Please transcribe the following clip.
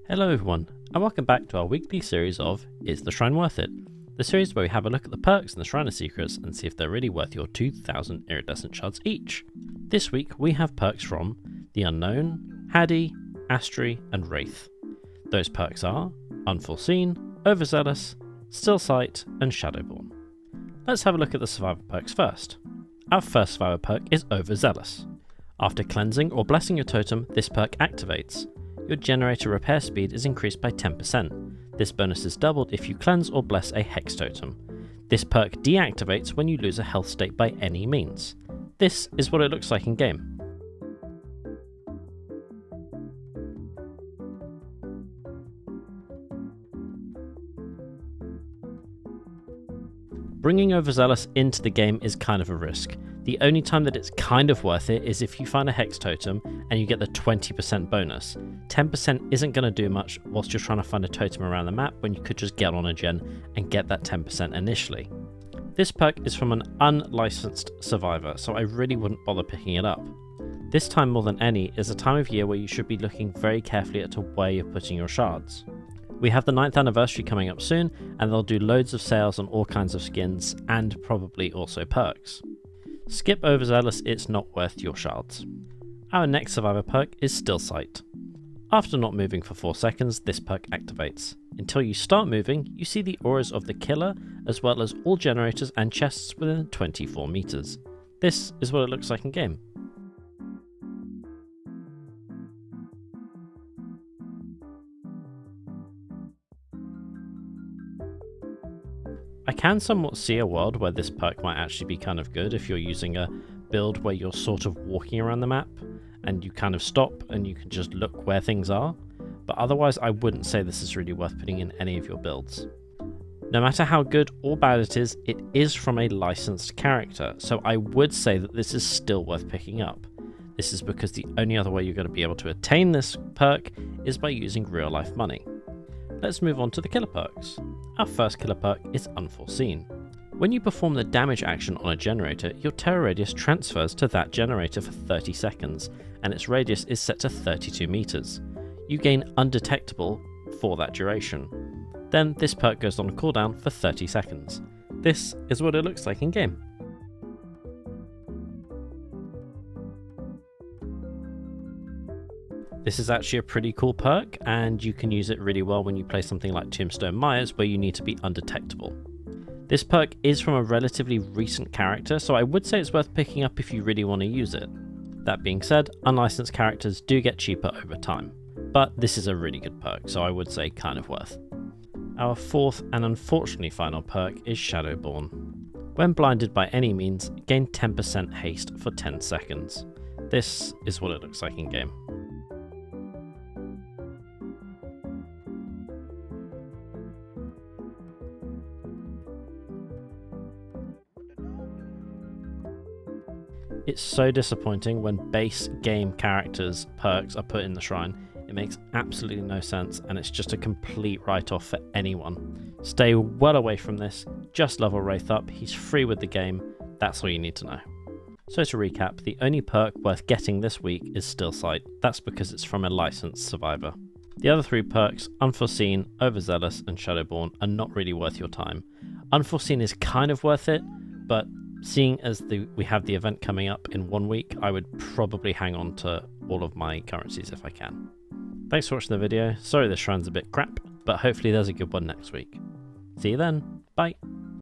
Hello everyone, and welcome back to our weekly series of Is the Shrine Worth It? The series where we have a look at the perks and the Shrine of Secrets and see if they're really worth your 2,000 iridescent shards each. This week we have perks from the Unknown, Haddy, Astri and Wraith. Those perks are Unforeseen, Overzealous, Still Sight and Shadowborn. Let's have a look at the survivor perks first. Our first survivor perk is Overzealous. After cleansing or blessing your totem, this perk activates. Your generator repair speed is increased by 10%. This bonus is doubled if you cleanse or bless a hex totem. This perk deactivates when you lose a health state by any means. This is what it looks like in game. Bringing Overzealous into the game is kind of a risk. The only time that it's kind of worth it is if you find a hex totem and you get the 20% bonus. 10% isn't going to do much whilst you're trying to find a totem around the map when you could just get on a gen and get that 10% initially. This perk is from an unlicensed survivor, so I really wouldn't bother picking it up. This time more than any is a time of year where you should be looking very carefully at where you're putting your shards. We have the 9th anniversary coming up soon, and they'll do loads of sales on all kinds of skins and probably also perks. Skip Overzealous, it's not worth your shards. Our next survivor perk is Still Sight. After not moving for 4 seconds, this perk activates. Until you start moving, you see the auras of the killer, as well as all generators and chests within 24 meters. This is what it looks like in game. I can somewhat see a world where this perk might actually be kind of good if you're using a build where you're sort of walking around the map and you kind of stop and you can just look where things are, but otherwise I wouldn't say this is really worth putting in any of your builds. No matter how good or bad it is from a licensed character, so I would say that this is still worth picking up. This is because the only other way you're going to be able to attain this perk is by using real life money. Let's move on to the killer perks. Our first killer perk is Unforeseen. When you perform the damage action on a generator, your terror radius transfers to that generator for 30 seconds, and its radius is set to 32 meters. You gain undetectable for that duration. Then this perk goes on a cooldown for 30 seconds. This is what it looks like in game. This is actually a pretty cool perk, and you can use it really well when you play something like Tombstone Myers where you need to be undetectable. This perk is from a relatively recent character, so I would say it's worth picking up if you really want to use it. That being said, unlicensed characters do get cheaper over time, but this is a really good perk, so I would say kind of worth. Our fourth and unfortunately final perk is Shadowborn. When blinded by any means, gain 10% haste for 10 seconds. This is what it looks like in game. It's so disappointing when base game characters' perks are put in the shrine. It makes absolutely no sense, and it's just a complete write-off for anyone. Stay well away from this, just level Wraith up, he's free with the game, that's all you need to know. So to recap, the only perk worth getting this week is Still Sight. That's because it's from a licensed survivor. The other 3 perks, Unforeseen, Overzealous and Shadowborn, are not really worth your time. Unforeseen is kind of worth it, but seeing as we have the event coming up in 1 week, I would probably hang on to all of my currencies if I can. Thanks for watching the video. Sorry this shrine's a bit crap, but hopefully there's a good one next week. See you then. Bye.